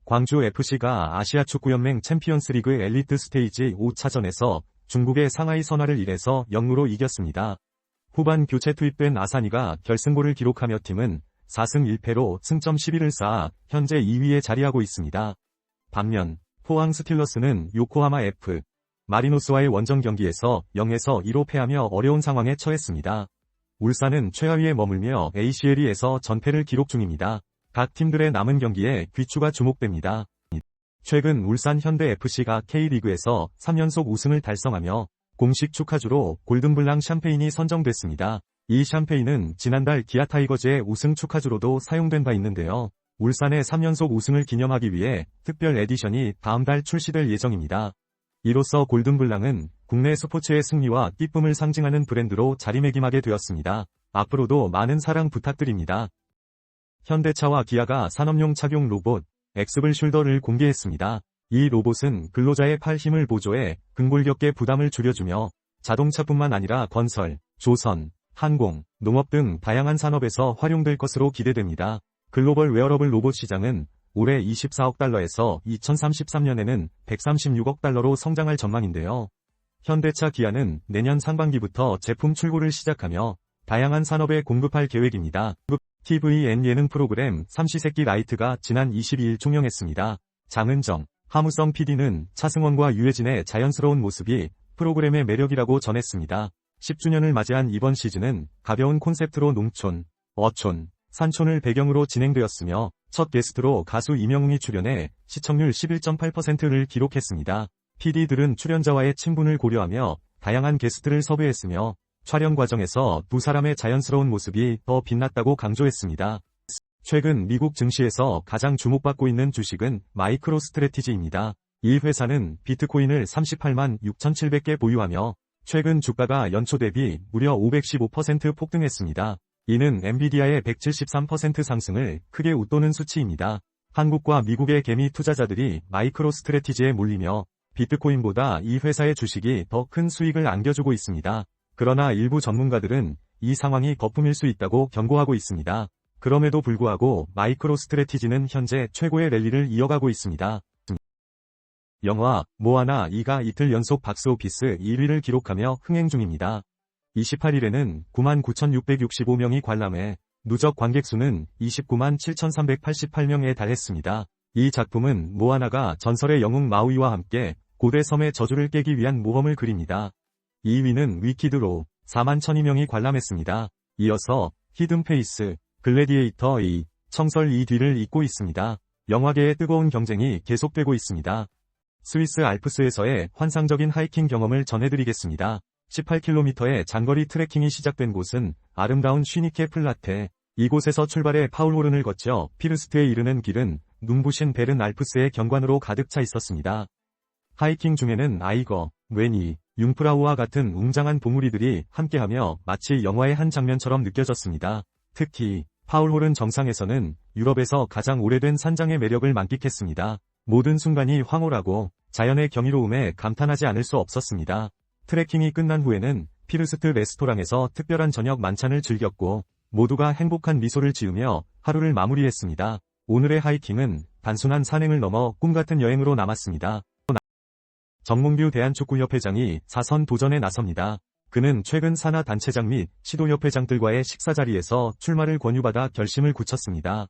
광주FC가 아시아축구연맹 챔피언스리그 엘리트 스테이지 5차전에서 중국의 상하이 선화를 1에서 0으로 이겼습니다. 후반 교체 투입된 아사니가 결승골을 기록하며 팀은 4승 1패로 승점 11을 쌓아 현재 2위에 자리하고 있습니다. 반면 포항 스틸러스는 요코하마 F. 마리노스와의 원정 경기에서 0에서 2로 패하며 어려운 상황에 처했습니다. 울산은 최하위에 머물며 ACL에서 전패를 기록 중입니다. 각 팀들의 남은 경기에 귀추가 주목됩니다. 최근 울산 현대FC가 K리그에서 3연속 우승을 달성하며 공식 축하주로 골든블랑 샴페인이 선정됐습니다. 이 샴페인은 지난달 기아 타이거즈의 우승 축하주로도 사용된 바 있는데요. 울산의 3연속 우승을 기념하기 위해 특별 에디션이 다음 달 출시될 예정입니다. 이로써 골든블랑은 국내 스포츠의 승리와 기쁨을 상징하는 브랜드로 자리매김하게 되었습니다. 앞으로도 많은 사랑 부탁드립니다. 현대차와 기아가 산업용 착용 로봇 엑스블 숄더를 공개했습니다. 이 로봇은 근로자의 팔 힘을 보조해 근골격계 부담을 줄여주며 자동차뿐만 아니라 건설, 조선, 항공, 농업 등 다양한 산업에서 활용될 것으로 기대됩니다. 글로벌 웨어러블 로봇 시장은 올해 24억 달러에서 2033년에는 136억 달러로 성장할 전망인데요. 현대차 기아는 내년 상반기부터 제품 출고를 시작하며 다양한 산업에 공급할 계획입니다. TVN 예능 프로그램 삼시세끼 라이트가 지난 22일 종영했습니다. 장은정, 하무성 PD는 차승원과 유해진의 자연스러운 모습이 프로그램의 매력이라고 전했습니다. 10주년을 맞이한 이번 시즌은 가벼운 콘셉트로 농촌, 어촌, 산촌을 배경으로 진행되었으며 첫 게스트로 가수 이명웅이 출연해 시청률 11.8%를 기록했습니다. PD들은 출연자와의 친분을 고려하며 다양한 게스트를 섭외했으며 촬영 과정에서 두 사람의 자연스러운 모습이 더 빛났다고 강조했습니다. 최근 미국 증시에서 가장 주목받고 있는 주식은 마이크로스트래티지입니다. 이 회사는 비트코인을 38만 6,700개 보유하며 최근 주가가 연초 대비 무려 515% 폭등했습니다. 이는 엔비디아의 173% 상승을 크게 웃도는 수치입니다. 한국과 미국의 개미 투자자들이 마이크로스트래티지에 몰리며 비트코인보다 이 회사의 주식이 더 큰 수익을 안겨주고 있습니다. 그러나 일부 전문가들은 이 상황이 거품일 수 있다고 경고하고 있습니다. 그럼에도 불구하고 마이크로스트래티지는 현재 최고의 랠리를 이어가고 있습니다. 영화 모아나 2가 이틀 연속 박스오피스 1위를 기록하며 흥행 중입니다. 28일에는 99,665명이 관람해 누적 관객 수는 297,388 7,388명에 달했습니다. 이 작품은 모아나가 전설의 영웅 마우이와 함께 고대 섬의 저주를 깨기 위한 모험을 그립니다. 2위는 위키드로 41,002명이 관람했습니다. 이어서 히든페이스, 글래디에이터 2, 청설 2 뒤를 잇고 있습니다. 영화계의 뜨거운 경쟁이 계속되고 있습니다. 스위스 알프스에서의 환상적인 하이킹 경험을 전해드리겠습니다. 18km의 장거리 트레킹이 시작된 곳은 아름다운 슈니케 플라테. 이곳에서 출발해 파울호른을 거쳐 피르스트에 이르는 길은 눈부신 베른 알프스의 경관으로 가득 차 있었습니다. 하이킹 중에는 아이거, 웨니, 융프라우와 같은 웅장한 봉우리들이 함께하며 마치 영화의 한 장면처럼 느껴졌습니다. 특히 파울호른 정상에서는 유럽에서 가장 오래된 산장의 매력을 만끽했습니다. 모든 순간이 황홀하고 자연의 경이로움에 감탄하지 않을 수 없었습니다. 트레킹이 끝난 후에는 피르스트 레스토랑에서 특별한 저녁 만찬을 즐겼고 모두가 행복한 미소를 지으며 하루를 마무리했습니다. 오늘의 하이킹은 단순한 산행을 넘어 꿈같은 여행으로 남았습니다. 정몽규 대한축구협회장이 사선 도전에 나섭니다. 그는 최근 산하 단체장 및 시도협회장들과의 식사 자리에서 출마를 권유받아 결심을 굳혔습니다.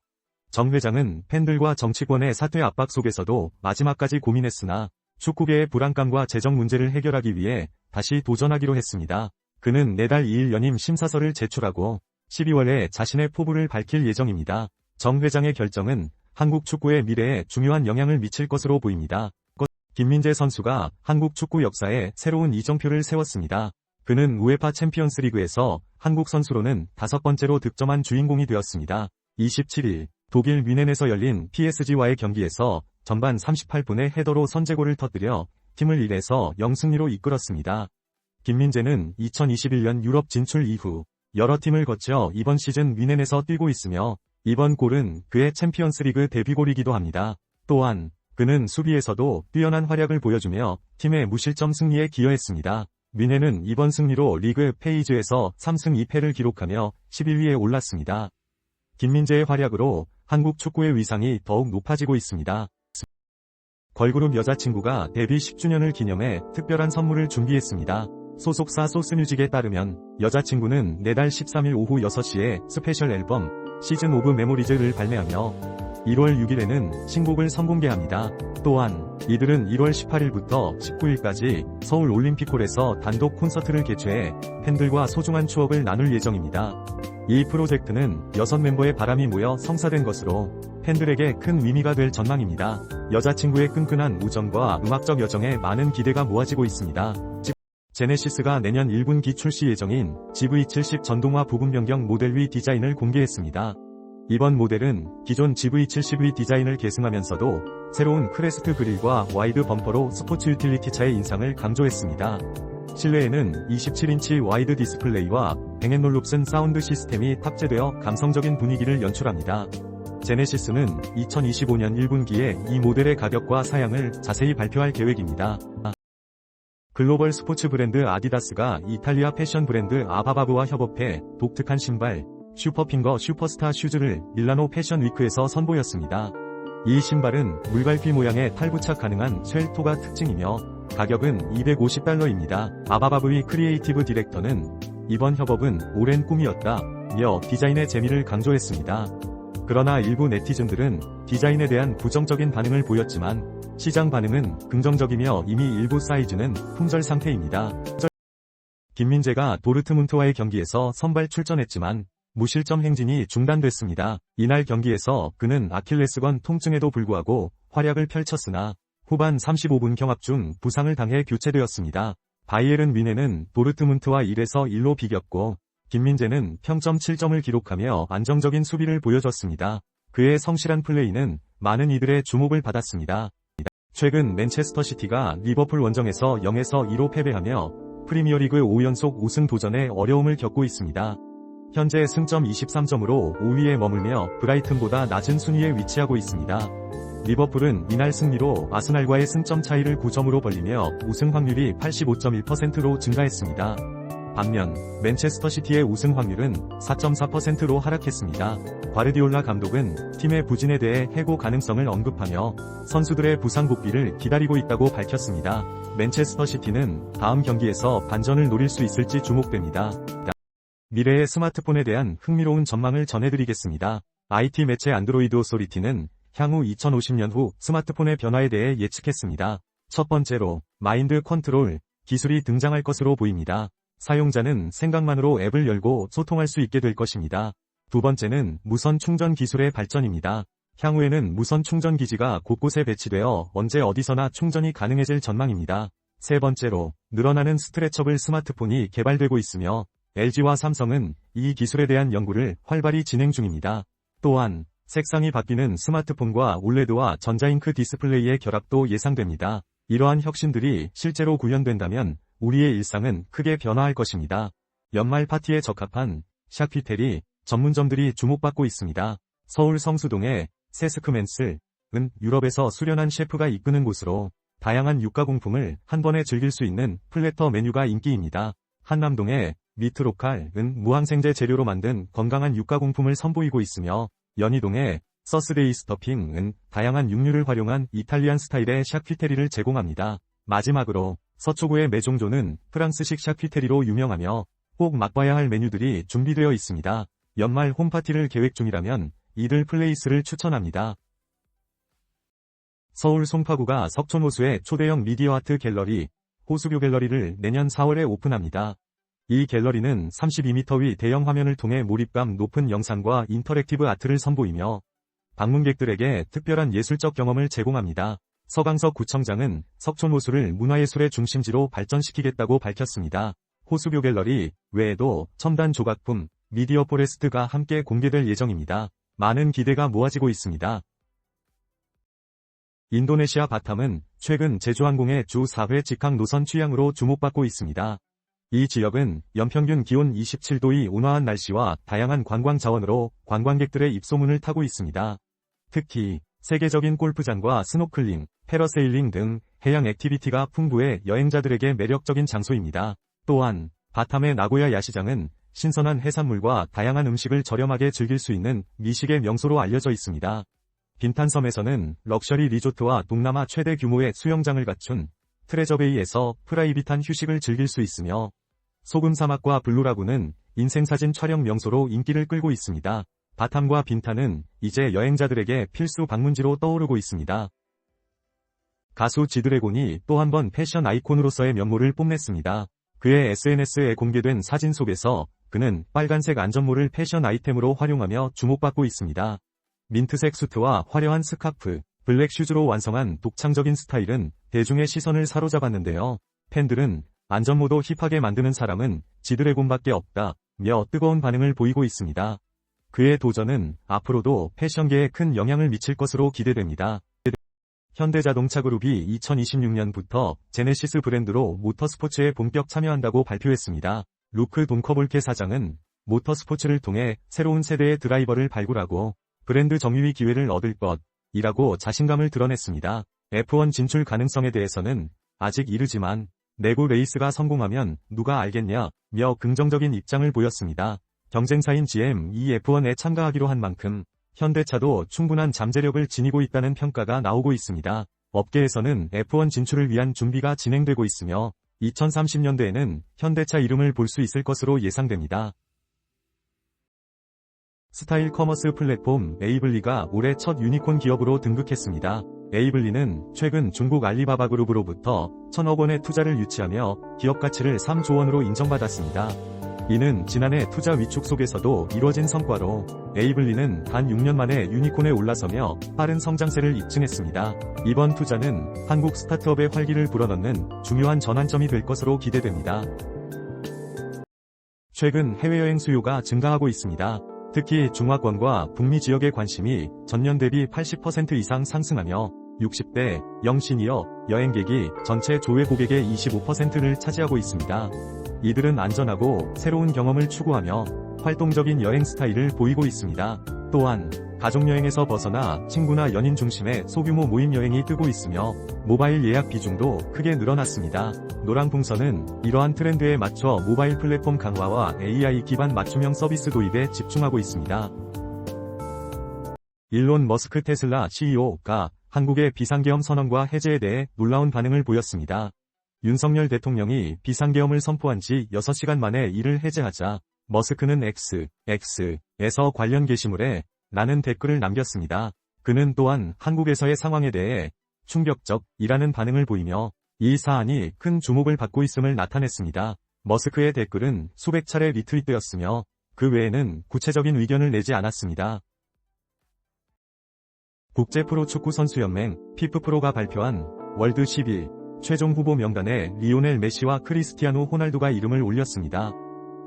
정 회장은 팬들과 정치권의 사퇴 압박 속에서도 마지막까지 고민했으나 축구계의 불안감과 재정 문제를 해결하기 위해 다시 도전하기로 했습니다. 그는 내달 2일 연임 심사서를 제출하고 12월에 자신의 포부를 밝힐 예정입니다. 정 회장의 결정은 한국 축구의 미래에 중요한 영향을 미칠 것으로 보입니다. 김민재 선수가 한국 축구 역사에 새로운 이정표를 세웠습니다. 그는 우에파 챔피언스리그에서 한국 선수로는 5번째로 득점한 주인공이 되었습니다. 27일 독일 뮌헨에서 열린 PSG와의 경기에서 전반 38분에 헤더로 선제골을 터뜨려 팀을 1에서 0 승리로 이끌었습니다. 김민재는 2021년 유럽 진출 이후 여러 팀을 거쳐 이번 시즌 뮌헨에서 뛰고 있으며 이번 골은 그의 챔피언스리그 데뷔골이기도 합니다. 또한 그는 수비에서도 뛰어난 활약을 보여주며 팀의 무실점 승리에 기여했습니다. 뮌헨은 이번 승리로 리그 페이지에서 3승 2패를 기록하며 11위에 올랐습니다. 김민재의 활약으로 한국 축구의 위상이 더욱 높아지고 있습니다. 걸그룹 여자친구가 데뷔 10주년을 기념해 특별한 선물을 준비했습니다. 소속사 소스뮤직에 따르면 여자친구는 내달 13일 오후 6시에 스페셜 앨범 시즌 오브 메모리즈를 발매하며 1월 6일에는 신곡을 선공개합니다. 또한 이들은 1월 18일부터 19일까지 서울 올림픽홀에서 단독 콘서트를 개최해 팬들과 소중한 추억을 나눌 예정입니다. 이 프로젝트는 6멤버의 바람이 모여 성사된 것으로 팬들에게 큰 의미가 될 전망입니다. 여자친구의 끈끈한 우정과 음악적 여정에 많은 기대가 모아지고 있습니다. 제네시스가 내년 1분기 출시 예정인 GV70 전동화 부분 변경 모델 위 디자인을 공개했습니다. 이번 모델은 기존 GV70위 디자인을 계승하면서도 새로운 크레스트 그릴과 와이드 범퍼로 스포츠 유틸리티차의 인상을 강조했습니다. 실내에는 27인치 와이드 디스플레이와 뱅앤올룹슨 사운드 시스템이 탑재되어 감성적인 분위기를 연출합니다. 제네시스는 2025년 1분기에 이 모델의 가격과 사양을 자세히 발표할 계획입니다. 글로벌 스포츠 브랜드 아디다스가 이탈리아 패션 브랜드 아바바브와 협업해 독특한 신발 슈퍼핑거 슈퍼스타 슈즈를 밀라노 패션 위크에서 선보였습니다. 이 신발은 물갈퀴 모양의 탈부착 가능한 쉘토가 특징이며 가격은 $250입니다. 아바바브의 크리에이티브 디렉터는 이번 협업은 오랜 꿈이었다며 디자인의 재미를 강조했습니다. 그러나 일부 네티즌들은 디자인에 대한 부정적인 반응을 보였지만 시장 반응은 긍정적이며 이미 일부 사이즈는 품절 상태입니다. 김민재가 도르트문트와의 경기에서 선발 출전했지만 무실점 행진이 중단됐습니다. 이날 경기에서 그는 아킬레스건 통증에도 불구하고 활약을 펼쳤으나 후반 35분 경합 중 부상을 당해 교체되었습니다. 바이에른 뮌헨은 도르트문트와 1에서 1로 비겼고 김민재는 평점 7점을 기록하며 안정적인 수비를 보여줬습니다. 그의 성실한 플레이는 많은 이들의 주목을 받았습니다. 최근 맨체스터 시티가 리버풀 원정에서 0에서 2로 패배하며 프리미어리그 5연속 우승 도전에 어려움을 겪고 있습니다. 현재 승점 23점으로 5위에 머물며 브라이튼보다 낮은 순위에 위치하고 있습니다. 리버풀은 이날 승리로 아스날과의 승점 차이를 9점으로 벌리며 우승 확률이 85.1%로 증가했습니다. 반면 맨체스터 시티의 우승 확률은 4.4%로 하락했습니다. 과르디올라 감독은 팀의 부진에 대해 해고 가능성을 언급하며 선수들의 부상 복귀를 기다리고 있다고 밝혔습니다. 맨체스터 시티는 다음 경기에서 반전을 노릴 수 있을지 주목됩니다. 미래의 스마트폰에 대한 흥미로운 전망을 전해드리겠습니다. IT 매체 안드로이드 오소리티는 향후 2050년 후 스마트폰의 변화에 대해 예측했습니다. 첫 번째로 마인드 컨트롤 기술이 등장할 것으로 보입니다. 사용자는 생각만으로 앱을 열고 소통할 수 있게 될 것입니다. 두 번째는 무선 충전 기술의 발전입니다. 향후에는 무선 충전 기지가 곳곳에 배치되어 언제 어디서나 충전이 가능해질 전망입니다. 세 번째로 늘어나는 스트레쳐블 스마트폰이 개발되고 있으며 LG와 삼성은 이 기술에 대한 연구를 활발히 진행 중입니다. 또한 색상이 바뀌는 스마트폰과 올레드와 전자잉크 디스플레이의 결합도 예상됩니다. 이러한 혁신들이 실제로 구현된다면 우리의 일상은 크게 변화할 것입니다. 연말 파티에 적합한 샤퀴테리 전문점들이 주목받고 있습니다. 서울 성수동의 세스크맨슬은 유럽에서 수련한 셰프가 이끄는 곳으로 다양한 육가공품을 한 번에 즐길 수 있는 플래터 메뉴가 인기입니다. 한남동의 미트로칼은 무항생제 재료로 만든 건강한 육가공품을 선보이고 있으며 연희동의 서스데이 스터핑은 다양한 육류를 활용한 이탈리안 스타일의 샤퀴테리를 제공합니다. 마지막으로 서초구의 메종조는 프랑스식 샤퀴테리로 유명하며 꼭 맛봐야 할 메뉴들이 준비되어 있습니다. 연말 홈파티를 계획 중이라면 이들 플레이스를 추천합니다. 서울 송파구가 석촌호수의 초대형 미디어 아트 갤러리 호수교 갤러리를 내년 4월에 오픈합니다. 이 갤러리는 32m 위 대형 화면을 통해 몰입감 높은 영상과 인터랙티브 아트를 선보이며 방문객들에게 특별한 예술적 경험을 제공합니다. 서강석 구청장은 석촌호수를 문화예술의 중심지로 발전시키겠다고 밝혔습니다. 호수교 갤러리 외에도 첨단 조각품, 미디어 포레스트가 함께 공개될 예정입니다. 많은 기대가 모아지고 있습니다. 인도네시아 바탐은 최근 제주항공의 주 4회 직항 노선 취향으로 주목받고 있습니다. 이 지역은 연평균 기온 27도의 온화한 날씨와 다양한 관광 자원으로 관광객들의 입소문을 타고 있습니다. 특히 세계적인 골프장과 스노클링, 패러세일링 등 해양 액티비티가 풍부해 여행자들에게 매력적인 장소입니다. 또한 바탐의 나고야 야시장은 신선한 해산물과 다양한 음식을 저렴하게 즐길 수 있는 미식의 명소로 알려져 있습니다. 빈탄섬에서는 럭셔리 리조트와 동남아 최대 규모의 수영장을 갖춘 트레저베이에서 프라이빗한 휴식을 즐길 수 있으며 소금 사막과 블루라군은 인생사진 촬영 명소로 인기를 끌고 있습니다. 바탐과 빈탄은 이제 여행자들에게 필수 방문지로 떠오르고 있습니다. 가수 지드래곤이 또 한 번 패션 아이콘으로서의 면모를 뽐냈습니다. 그의 SNS에 공개된 사진 속에서 그는 빨간색 안전모를 패션 아이템으로 활용하며 주목받고 있습니다. 민트색 수트와 화려한 스카프, 블랙 슈즈로 완성한 독창적인 스타일은 대중의 시선을 사로잡았는데요. 팬들은 안전모도 힙하게 만드는 사람은 지드래곤밖에 없다며 뜨거운 반응을 보이고 있습니다. 그의 도전은 앞으로도 패션계에 큰 영향을 미칠 것으로 기대됩니다. 현대자동차그룹이 2026년부터 제네시스 브랜드로 모터스포츠에 본격 참여한다고 발표했습니다. 루크 돈커볼케 사장은 모터스포츠를 통해 새로운 세대의 드라이버를 발굴하고 브랜드 정유의 기회를 얻을 것이라고 자신감을 드러냈습니다. F1 진출 가능성에 대해서는 아직 이르지만 내구 레이스가 성공하면 누가 알겠냐며 긍정적인 입장을 보였습니다. 경쟁사인 GM이 F1에 참가하기로 한 만큼 현대차도 충분한 잠재력을 지니고 있다는 평가가 나오고 있습니다. 업계에서는 F1 진출을 위한 준비가 진행되고 있으며 2030년대에는 현대차 이름을 볼 수 있을 것으로 예상됩니다. 스타일 커머스 플랫폼 에이블리가 올해 첫 유니콘 기업으로 등극했습니다. 에이블리는 최근 중국 알리바바 그룹으로부터 1,000억 원의 투자를 유치하며 기업 가치를 3조 원으로 인정받았습니다. 이는 지난해 투자 위축 속에서도 이뤄진 성과로 에이블리는 단 6년 만에 유니콘에 올라서며 빠른 성장세를 입증했습니다. 이번 투자는 한국 스타트업의 활기를 불어넣는 중요한 전환점이 될 것으로 기대됩니다. 최근 해외여행 수요가 증가하고 있습니다. 특히 중화권과 북미 지역의 관심이 전년 대비 80% 이상 상승하며 60대 영시니어 여행객이 전체 조회 고객의 25%를 차지하고 있습니다. 이들은 안전하고 새로운 경험을 추구하며 활동적인 여행 스타일을 보이고 있습니다. 또한 가족여행에서 벗어나 친구나 연인 중심의 소규모 모임 여행이 뜨고 있으며 모바일 예약 비중도 크게 늘어났습니다. 노랑풍선은 이러한 트렌드에 맞춰 모바일 플랫폼 강화와 AI 기반 맞춤형 서비스 도입에 집중하고 있습니다. 일론 머스크 테슬라 CEO가 한국의 비상계엄 선언과 해제에 대해 놀라운 반응을 보였습니다. 윤석열 대통령이 비상계엄을 선포한 지 6시간 만에 이를 해제하자 머스크는 X에서 관련 게시물에 라는 댓글을 남겼습니다. 그는 또한 한국에서의 상황에 대해 충격적이라는 반응을 보이며 이 사안이 큰 주목을 받고 있음을 나타냈습니다. 머스크의 댓글은 수백 차례 리트윗되었으며 그 외에는 구체적인 의견을 내지 않았습니다. 국제프로축구선수연맹 피프프로가 발표한 월드 11 최종 후보 명단에 리오넬 메시와 크리스티아노 호날두가 이름을 올렸습니다.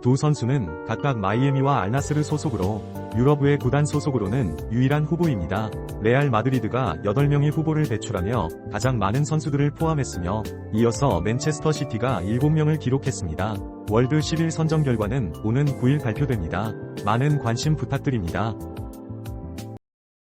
두 선수는 각각 마이애미와 알나스르 소속으로 유럽 외 구단 소속으로는 유일한 후보입니다. 레알 마드리드가 8명의 후보를 배출하며 가장 많은 선수들을 포함했으며 이어서 맨체스터 시티가 7명을 기록했습니다. 월드 11 선정 결과는 오는 9일 발표됩니다. 많은 관심 부탁드립니다.